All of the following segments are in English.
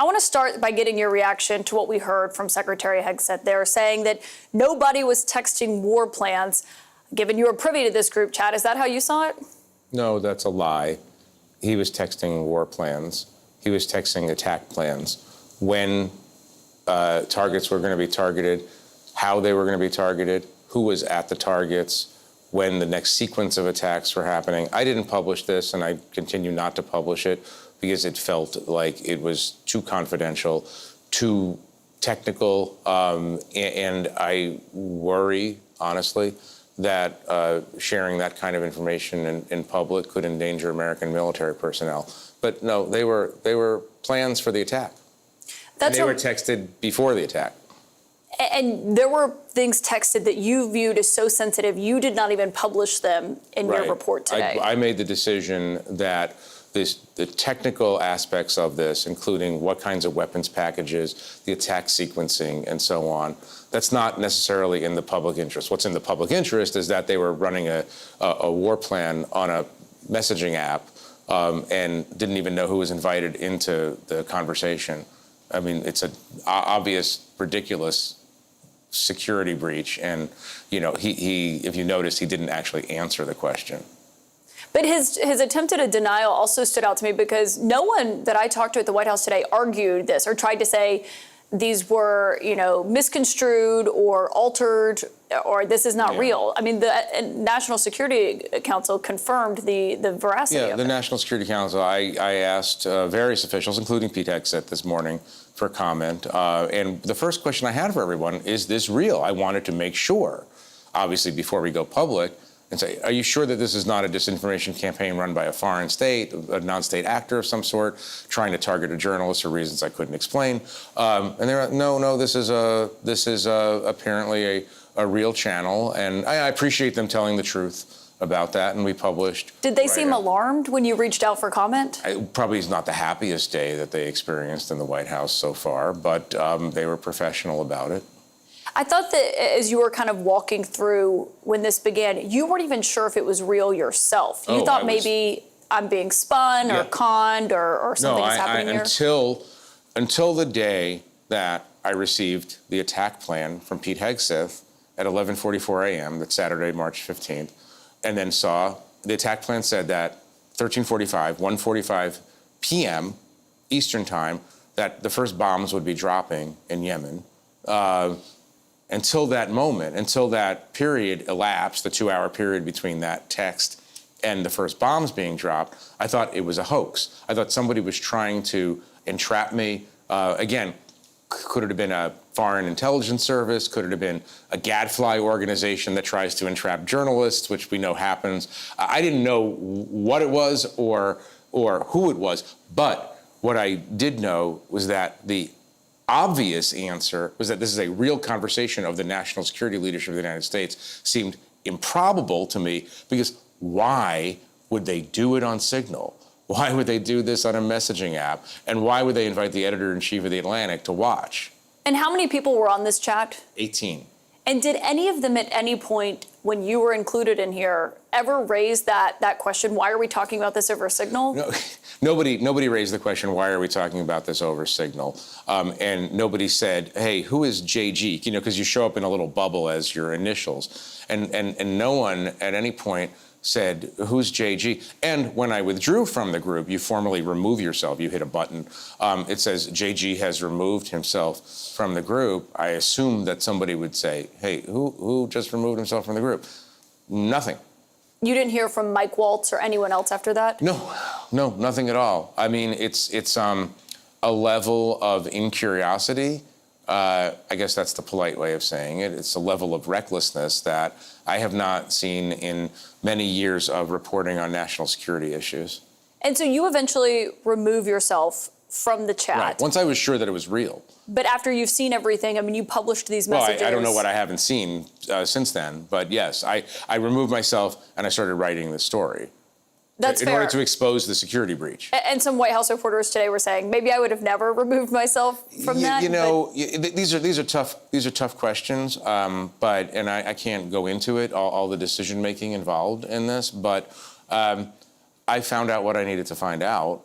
I want to start by getting your reaction to what we heard from Secretary Hegseth there, saying that nobody was texting war plans. Given you were privy to this group chat, is that how you saw it? No, that's a lie. He was texting war plans. He was texting attack plans. When targets were going to be targeted, how they were going to be targeted, who was at the targets, when the next sequence of attacks were happening. I didn't publish this, and I continue not to publish it because it felt like it was too confidential, too technical, and I worry, honestly, that sharing that kind of information in public could endanger American military personnel. But no, they were plans for the attack. And they were texted before the attack. And there were things texted that you viewed as so sensitive, you did not even publish them in your report today. I made the decision that the technical aspects of this, including what kinds of weapons packages, the attack sequencing, and so on, that's not necessarily in the public interest. What's in the public interest is that they were running a war plan on a messaging app and didn't even know who was invited into the conversation. I mean, it's an obvious, ridiculous security breach, and he if you notice, he didn't actually answer the question. But his attempt at a denial also stood out to me because no one that I talked to at the White House today argued this or tried to say these were, misconstrued or altered or this is not real. I mean, the National Security Council confirmed the veracity of it. The National Security Council, I asked various officials, including Pete Hegseth this morning, for comment. And the first question I had for everyone is this real? I wanted to make sure, obviously, before we go public, and say, are you sure that this is not a disinformation campaign run by a foreign state, a non-state actor of some sort, trying to target a journalist for reasons I couldn't explain? And they're like, no, this is apparently a real channel, and I appreciate them telling the truth about that, and we published. Did they seem alarmed when you reached out for comment? Probably is not the happiest day that they experienced in the White House so far, but they were professional about it. I thought that as you were kind of walking through when this began, you weren't even sure if it was real yourself. You thought maybe I'm being spun or conned or something's happening here? Until the day that I received the attack plan from Pete Hegseth at 11:44 a.m., that's Saturday, March 15th, and then saw the attack plan said that 1:45 p.m. Eastern time, that the first bombs would be dropping in Yemen. Until that moment, until that period elapsed, the 2-hour period between that text and the first bombs being dropped, I thought it was a hoax. I thought somebody was trying to entrap me. Again, could it have been a foreign intelligence service? Could it have been a gadfly organization that tries to entrap journalists, which we know happens? I didn't know what it was or who it was, but what I did know was that the obvious answer was that this is a real conversation of the national security leadership of the United States. Seemed improbable to me because why would they do it on Signal? Why would they do this on a messaging app? And why would they invite the editor-in-chief of The Atlantic to watch? And how many people were on this chat? 18. And did any of them at any point when you were included in here ever raise that question, why are we talking about this over Signal? No, nobody raised the question, why are we talking about this over Signal? And nobody said, hey, who is JG? Because you show up in a little bubble as your initials. And no one at any point said, who's JG? And when I withdrew from the group, you formally remove yourself. You hit a button. It says JG has removed himself from the group. I assumed that somebody would say, hey, who just removed himself from the group? Nothing. You didn't hear from Mike Waltz or anyone else after that? No, nothing at all. I mean, it's a level of incuriosity. I guess that's the polite way of saying it. It's a level of recklessness that I have not seen in many years of reporting on national security issues. And so you eventually remove yourself from the chat. Right. Once I was sure that it was real. But after you've seen everything, I mean, you published these messages. Well, I don't know what I haven't seen since then. But yes, I removed myself and I started writing the story. That's fair. In order to expose the security breach. And some White House reporters today were saying, maybe I would have never removed myself from that. These are tough questions. But I can't go into it, all the decision making involved in this. But I found out what I needed to find out.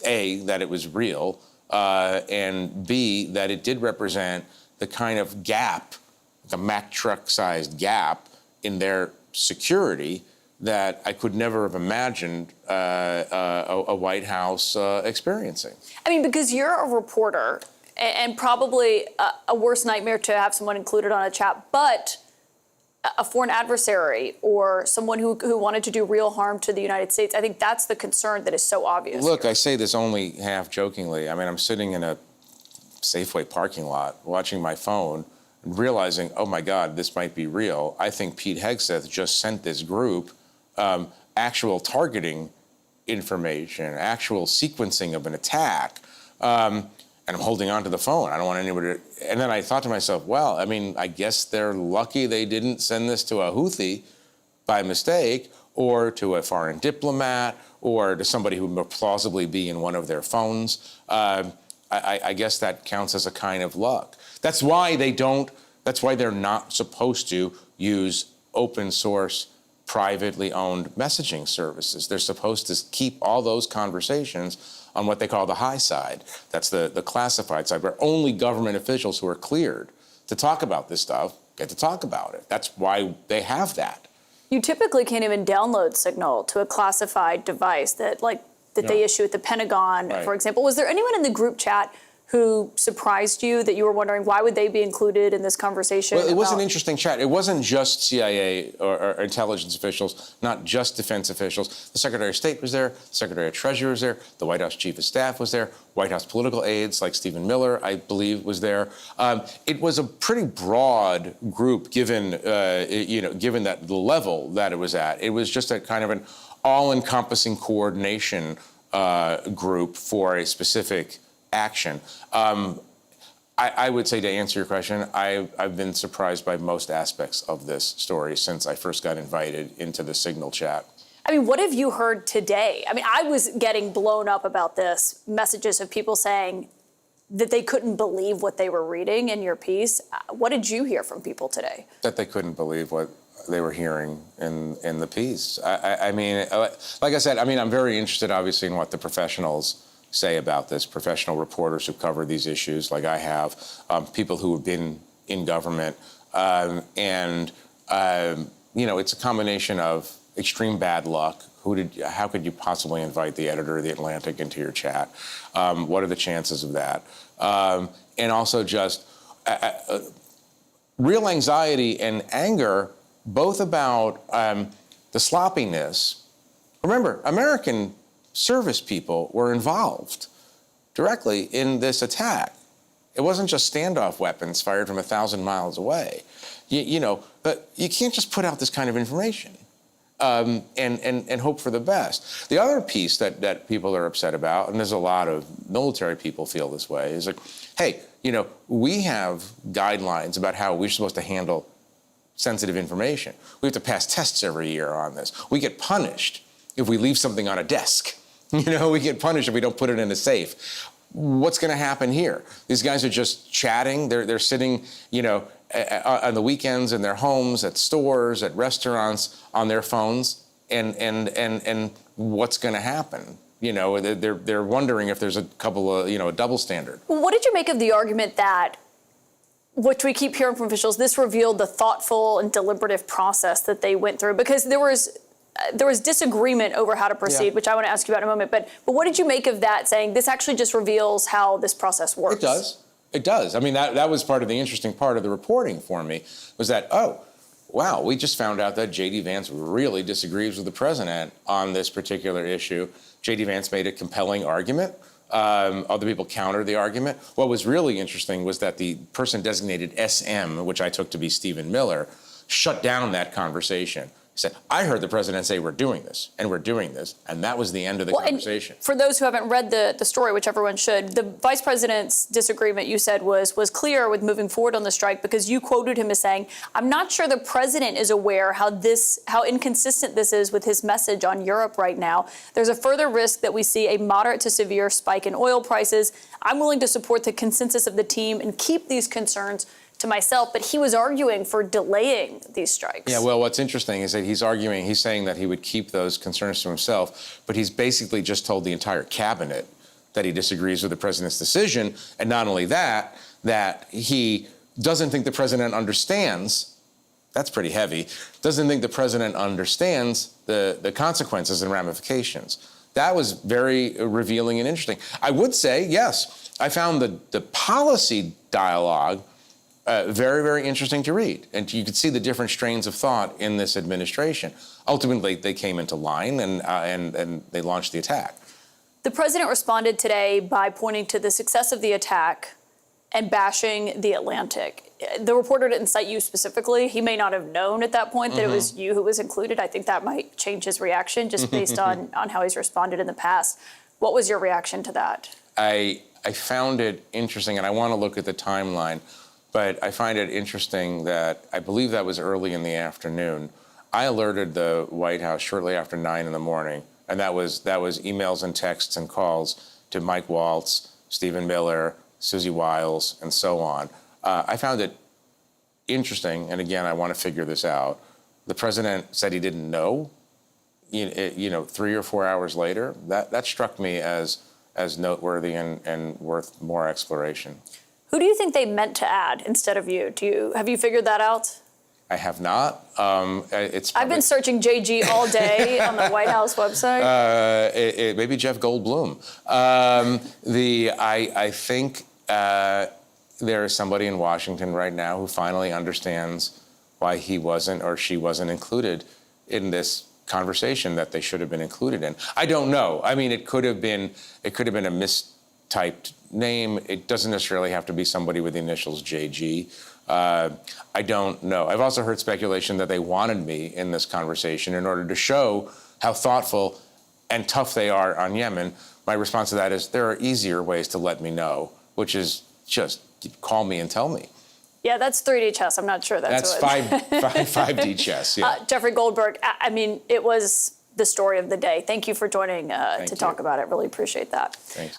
A, that it was real. and B, that it did represent the kind of gap, the Mack truck-sized gap in their security that I could never have imagined a White House experiencing. I mean, because you're a reporter, and probably a worse nightmare to have someone included on a chat, but a foreign adversary or someone who wanted to do real harm to the United States. I think that's the concern that is so obvious. Look, I say this only half jokingly. I mean, I'm sitting in a Safeway parking lot watching my phone and realizing, oh my God, this might be real. I think Pete Hegseth just sent this group actual targeting information, actual sequencing of an attack. And I'm holding on to the phone. I don't want anybody to... And then I thought to myself, well, I mean, I guess they're lucky they didn't send this to a Houthi by mistake, or to a foreign diplomat, or to somebody who would plausibly be in one of their phones. I guess that counts as a kind of luck. That's why they're not supposed to use open source, privately owned messaging services. They're supposed to keep all those conversations on what they call the high side. That's the classified side, where only government officials who are cleared to talk about this stuff get to talk about it. That's why they have that. You typically can't even download signal to a classified device that they issue at the Pentagon, Right. For example. Was there anyone in the group chat who surprised you that you were wondering why would they be included in this conversation? Well, it was an interesting chat. It wasn't just CIA or intelligence officials, not just defense officials. The Secretary of State was there, the Secretary of Treasury was there, the White House Chief of Staff was there, White House political aides like Stephen Miller, I believe, was there. It was a pretty broad group, given that the level that it was at. It was just a kind of an all-encompassing coordination group for a specific action. I would say, to answer your question, I've been surprised by most aspects of this story since I first got invited into the Signal chat. I mean, what have you heard today? I mean, I was getting blown up about this, messages of people saying that they couldn't believe what they were reading in your piece. What did you hear from people today? That they couldn't believe what they were hearing in the piece. I mean, like I said, I mean, I'm very interested, obviously, in what the professionals say about this, professional reporters who cover these issues like I have, people who have been in government. It's a combination of extreme bad luck. How could you possibly invite the editor of The Atlantic into your chat? What are the chances of that? And also just real anxiety and anger, both about the sloppiness. Remember, American service people were involved directly in this attack. It wasn't just standoff weapons fired from 1,000 miles away. But you can't just put out this kind of information and hope for the best. The other piece that people are upset about, and there's a lot of military people feel this way, is like, hey, we have guidelines about how we're supposed to handle sensitive information. We have to pass tests every year on this. We get punished if we leave something on a desk. We get punished if we don't put it in a safe. What's going to happen here? These guys are just chatting. They're sitting, on the weekends in their homes, at stores, at restaurants, on their phones, and what's going to happen? They're wondering if there's a couple of, a double standard. What did you make of the argument that, which we keep hearing from officials, this revealed the thoughtful and deliberative process that they went through? Because there was disagreement over how to proceed, which I want to ask you about in a moment. But what did you make of that, saying this actually just reveals how this process works? It does. It does. I mean, that was part of the interesting part of the reporting for me, was that, oh, wow, we just found out that JD Vance really disagrees with the president on this particular issue. JD Vance made a compelling argument. Other people countered the argument. What was really interesting was that the person designated SM, which I took to be Stephen Miller, shut down that conversation. He said, I heard the president say we're doing this, and we're doing this, and that was the end of the conversation. For those who haven't read the story, which everyone should, the vice president's disagreement, you said, was clear with moving forward on the strike, because you quoted him as saying, I'm not sure the president is aware how inconsistent this is with his message on Europe right now. There's a further risk that we see a moderate to severe spike in oil prices. I'm willing to support the consensus of the team and keep these concerns to myself, but he was arguing for delaying these strikes. Yeah, well, what's interesting is that he's saying that he would keep those concerns to himself, but he's basically just told the entire cabinet that he disagrees with the president's decision, and not only that, that he doesn't think the president understands. That's pretty heavy. Doesn't think the president understands the consequences and ramifications. That was very revealing and interesting. I would say, yes, I found the policy dialogue very, very interesting to read. And you could see the different strains of thought in this administration. Ultimately, they came into line and they launched the attack. The president responded today by pointing to the success of the attack and bashing the Atlantic. The reporter didn't cite you specifically. He may not have known at that point that it was you who was included. I think that might change his reaction just based on how he's responded in the past. What was your reaction to that? I found it interesting, and I want to look at the timeline, but I find it interesting that I believe that was early in the afternoon. I alerted the White House shortly after 9 in the morning, and that was emails and texts and calls to Mike Waltz, Stephen Miller, Susie Wiles, and so on. I found it interesting, and again, I want to figure this out. The president said he didn't know, 3 or 4 hours later. That struck me as noteworthy and worth more exploration. Who do you think they meant to add instead of you? Have you figured that out? I have not. I've been searching JG all day on the White House website. Maybe Jeff Goldblum. I think there is somebody in Washington right now who finally understands why he wasn't or she wasn't included in this conversation that they should have been included in. I don't know. I mean, it could have been a mistyped name. It doesn't necessarily have to be somebody with the initials JG. I don't know. I've also heard speculation that they wanted me in this conversation in order to show how thoughtful and tough they are on Yemen. My response to that is there are easier ways to let me know, which is just call me and tell me. Yeah, that's 3D chess. I'm not sure that's 5D chess, yeah. Jeffrey Goldberg, I mean, it was the story of the day. Thank you for joining to talk about it. Really appreciate that. Thanks.